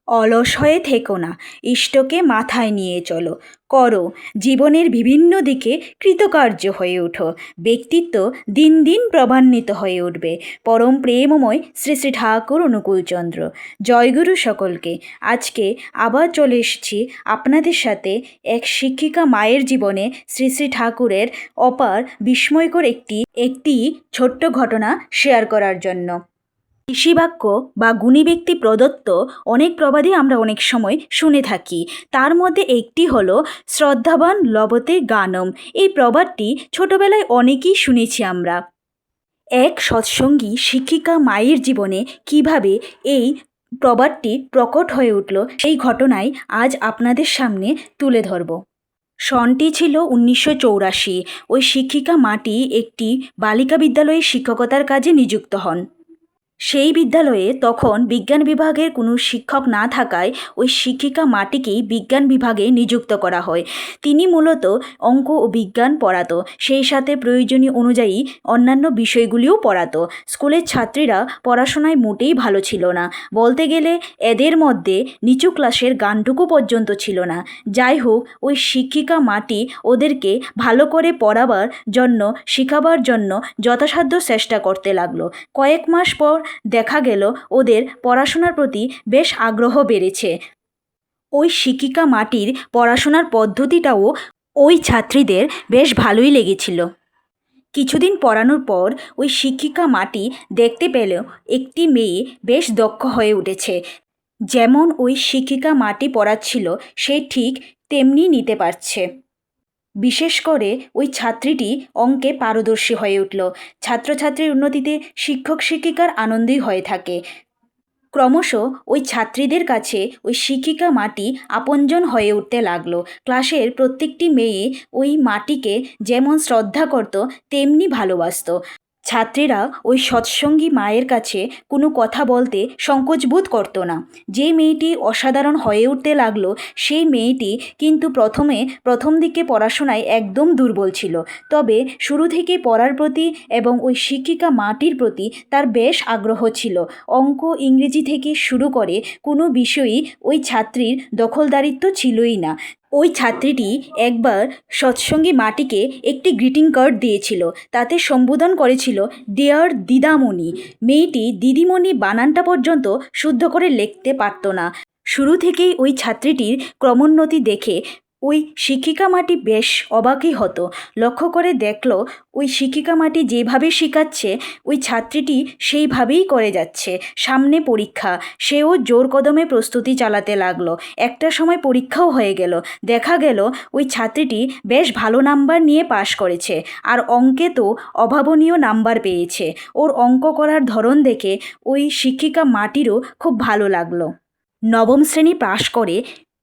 অলস হয়ে থেকো না, ইষ্টকে মাথায় নিয়ে চলো, করো জীবনের বিভিন্ন দিকে কৃতকার্য হয়ে ওঠো। ব্যক্তিত্ব দিন দিন প্রভান্বিত হয়ে উঠবে। পরম প্রেমময় শ্রী শ্রী ঠাকুর অনুকূলচন্দ্র। জয়গুরু সকলকে। আজকে আবার চলে এসেছি আপনাদের সাথে এক শিক্ষিকা মায়ের জীবনে শ্রী শ্রী ঠাকুরের অপার বিস্ময়কর একটি ছোট্ট ঘটনা শেয়ার করার জন্য। ঋষিবাক্য বা গুণী ব্যক্তি প্রদত্ত অনেক প্রবাদই আমরা অনেক সময় শুনে থাকি। তার মধ্যে একটি হলো শ্রদ্ধাবান লবতে গানম। এই প্রবাদটি ছোটবেলায় অনেকেই শুনেছি আমরা। এক সৎসঙ্গী শিক্ষিকা মায়ের জীবনে কিভাবে এই প্রবাদটি প্রকট হয়ে উঠল, সেই ঘটনাই আজ আপনাদের সামনে তুলে ধরব। সনটি ছিল 1984। ওই শিক্ষিকা মাটি একটি বালিকা বিদ্যালয়ে শিক্ষকতার কাজে নিযুক্ত হন। সেই বিদ্যালয়ে তখন বিজ্ঞান বিভাগের কোনো শিক্ষক না থাকায় ওই শিক্ষিকা মাটিকেই বিজ্ঞান বিভাগে নিযুক্ত করা হয়। তিনি মূলত অঙ্ক ও বিজ্ঞান পড়াতো, সেই সাথে প্রয়োজনীয় অনুযায়ী অন্যান্য বিষয়গুলিও পড়াতো। স্কুলের ছাত্রীরা পড়াশোনায় মোটেই ভালো ছিল না, বলতে গেলে এদের মধ্যে নিচু ক্লাসের গানটুকু পর্যন্ত ছিল না। যাই হোক, ওই শিক্ষিকা মাটি ওদেরকে ভালো করে পড়াবার জন্য, শেখাবার জন্য যথাসাধ্য চেষ্টা করতে লাগলো। কয়েক মাস পর দেখা গেল ওদের পড়াশোনার প্রতি বেশ আগ্রহ বেড়েছে। ওই শিক্ষিকা মাটির পড়াশোনার পদ্ধতিটাও ওই ছাত্রীদের বেশ ভালোই লেগেছিল। কিছুদিন পড়ানোর পর ওই শিক্ষিকা মাটি দেখতে পেল একটি মেয়ে বেশ দক্ষ হয়ে উঠেছে। যেমন ওই শিক্ষিকা মাটি পড়াচ্ছিল, সে ঠিক তেমনি নিতে পারছে। বিশেষ করে ওই ছাত্রীটি অঙ্কে পারদর্শী হয়ে উঠল। ছাত্রছাত্রীর উন্নতিতে শিক্ষক শিক্ষিকার আনন্দই হয়ে থাকে। ক্রমশ ওই ছাত্রীদের কাছে ওই শিক্ষিকা মাটি আপনজন হয়ে উঠতে লাগলো। ক্লাসের প্রত্যেকটি মেয়ে ওই মাটিকে যেমন শ্রদ্ধা করত তেমনি ভালোবাসত। ছাত্রীরা ওই সৎসঙ্গী মায়ের কাছে কোনো কথা বলতে সংকোচবোধ করতো না। যে মেয়েটি অসাধারণ হয়ে উঠতে লাগলো, সেই মেয়েটি কিন্তু প্রথম দিকে পড়াশোনায় একদম দুর্বল ছিল। তবে শুরু থেকে পড়ার প্রতি এবং ওই শিক্ষিকা মাটির প্রতি তার বেশ আগ্রহ ছিল। অঙ্ক ইংরেজি থেকে শুরু করে কোনো বিষয়ই ওই ছাত্রীর দখলদারিত্ব ছিলই না। ওই ছাত্রীটি একবার সৎসঙ্গী মাটিকে একটি গ্রিটিং কার্ড দিয়েছিল। তাতে সম্বোধন করেছিল ডিয়ার দিদামণি। মেয়েটি দিদিমণি বানানটা পর্যন্ত শুদ্ধ করে লিখতে পারত না। শুরু থেকেই ওই ছাত্রীটির ক্রমোন্নতি দেখে ওই শিক্ষিকা মাটি বেশ অবাকই হতো। লক্ষ্য করে দেখল ওই শিক্ষিকা মাটি যেভাবে শেখাচ্ছে ওই ছাত্রীটি সেইভাবেই করে যাচ্ছে। সামনে পরীক্ষা, সেও জোর কদমে প্রস্তুতি চালাতে লাগলো। একটা সময় পরীক্ষাও হয়ে গেল। দেখা গেল ওই ছাত্রীটি বেশ ভালো নাম্বার নিয়ে পাশ করেছে, আর অঙ্কে তো অভাবনীয় নাম্বার পেয়েছে। ওর অঙ্ক করার ধরন দেখে ওই শিক্ষিকা মাটিরও খুব ভালো লাগলো। নবম শ্রেণী পাশ করে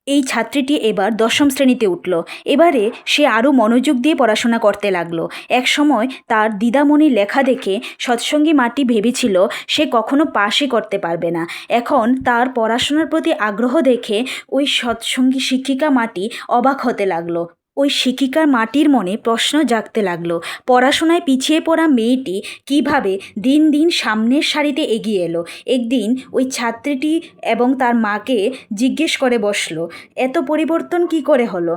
এই ছাত্রীটি এবার দশম শ্রেণীতে উঠল। এবারে সে আরও মনোযোগ দিয়ে পড়াশোনা করতে লাগলো। এক সময় তার দিদামণির লেখা দেখে সৎসঙ্গী মাটি ভেবেছিল সে কখনো পাশই করতে পারবে না। এখন তার পড়াশোনার প্রতি আগ্রহ দেখে ওই সৎসঙ্গী শিক্ষিকা মাটি অবাক হতে লাগলো। ওই শিক্ষিকার মাটির মনে প্রশ্ন জাগতে লাগলো, পড়াশোনায় পিছিয়ে পড়া মেয়েটি কিভাবে দিন দিন সামনের সারিতে এগিয়ে এলো। একদিন ওই ছাত্রীটি এবং তার মাকে জিজ্ঞেস করে বসলো, এত পরিবর্তন কি করে হলো?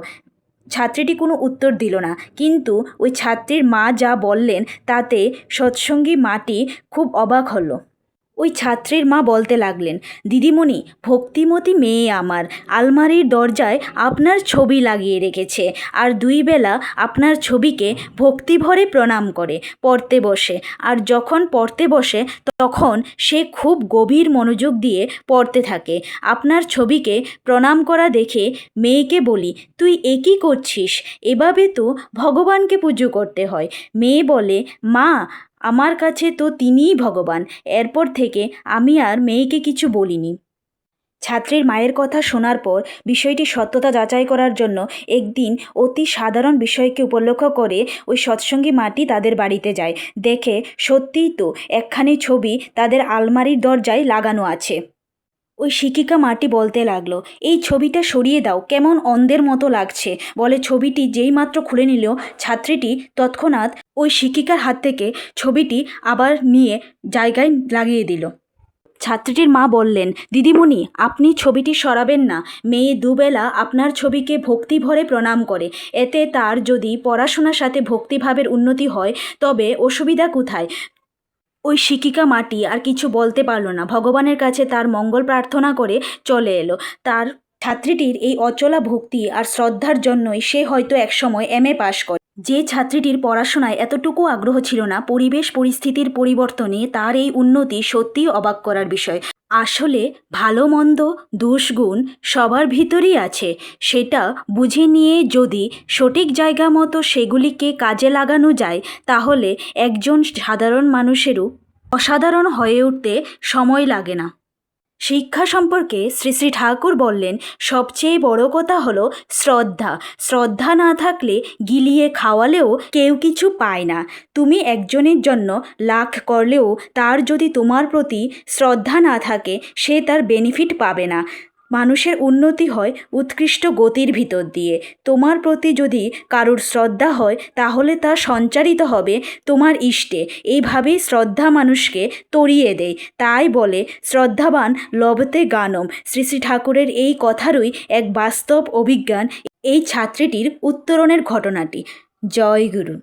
ছাত্রীটি কোনো উত্তর দিল না, কিন্তু ওই ছাত্রীর মা যা বললেন তাতে সৎসঙ্গী মাটি খুব অবাক হলো। ওই ছাত্রীর মা বলতে লাগলেন, দিদিমণি, ভক্তিমতী মেয়ে আমার আলমারির দরজায় আপনার ছবি লাগিয়ে রেখেছে, আর দুই বেলা আপনার ছবিকে ভক্তিভরে প্রণাম করে পড়তে বসে। আর যখন পড়তে বসে তখন সে খুব গভীর মনোযোগ দিয়ে পড়তে থাকে। আপনার ছবিকে প্রণাম করা দেখে মেয়েকে বলি, তুই এ কী করছিস? এভাবে তো ভগবানকে পুজো করতে হয়। মেয়ে বলে, মা, আমার কাছে তো তিনিই ভগবান। এরপর থেকে আমি আর মেয়েকে কিছু বলিনি। ছাত্রীর মায়ের কথা শোনার পর বিষয়টি সত্যতা যাচাই করার জন্য একদিন অতি সাধারণ বিষয়কে উপলক্ষ করে ওই সৎসঙ্গী মাটি তাদের বাড়িতে যায়। দেখে সত্যিই তো একখানি ছবি তাদের আলমারির দরজায় লাগানো আছে। ওই শিক্ষিকা মাটি বলতে লাগলো, এই ছবিটা সরিয়ে দাও, কেমন অন্ধের মতো লাগছে। বলে ছবিটি যেই মাত্র খুলে নিল, ছাত্রীটি তৎক্ষণাৎ ওই শিক্ষিকার হাত থেকে ছবিটি আবার নিয়ে জায়গায় লাগিয়ে দিল। ছাত্রীটির মা বললেন, দিদিমণি আপনি ছবিটি সরাবেন না। মেয়ে দুবেলা আপনার ছবিকে ভক্তিভরে প্রণাম করে, এতে তার যদি পড়াশোনার সাথে ভক্তিভাবের উন্নতি হয় তবে অসুবিধা কোথায়? ওই শিক্ষিকা মাটি আর কিছু বলতে পারল না, ভগবানের কাছে তার মঙ্গল প্রার্থনা করে চলে এলো। তার ছাত্রীটির এই অচলা ভক্তি আর শ্রদ্ধার জন্যই সে হয়তো একসময় এমএ পাশ করে। যে ছাত্রীটির পড়াশোনায় এতটুকু আগ্রহ ছিল না, পরিবেশ পরিস্থিতির পরিবর্তনে তার এই উন্নতি সত্যিই অবাক করার বিষয়। আসলে ভালো মন্দ দোষগুণ সবার ভিতরেই আছে, সেটা বুঝে নিয়ে যদি সঠিক জায়গা মতো সেগুলিকে কাজে লাগানো যায় তাহলে একজন সাধারণ মানুষেরও অসাধারণ হয়ে উঠতে সময় লাগে না। শিক্ষা সম্পর্কে শ্রী শ্রী ঠাকুর বললেন, সবচেয়ে বড় কথা হলো শ্রদ্ধা। শ্রদ্ধা না থাকলে গিলিয়ে খাওয়ালেও কেউ কিছু পায় না। তুমি একজনের জন্য লাখ করলেও তার যদি তোমার প্রতি শ্রদ্ধা না থাকে সে তার বেনিফিট পাবে না। মানুষের উন্নতি হয় উৎকৃষ্ট গতির ভিতর দিয়ে। তোমার প্রতি যদি কারুর শ্রদ্ধা হয় তাহলে তা সঞ্চারিত হবে তোমার ইষ্টে। এইভাবেই শ্রদ্ধা মানুষকে তরিয়ে দেয়। তাই বলে শ্রদ্ধাবান লভতে গানম। শ্রী শ্রী ঠাকুরের এই কথারই এক বাস্তব অভিজ্ঞান এই ছাত্রীটির উত্তরণের ঘটনাটি। জয় গুরু।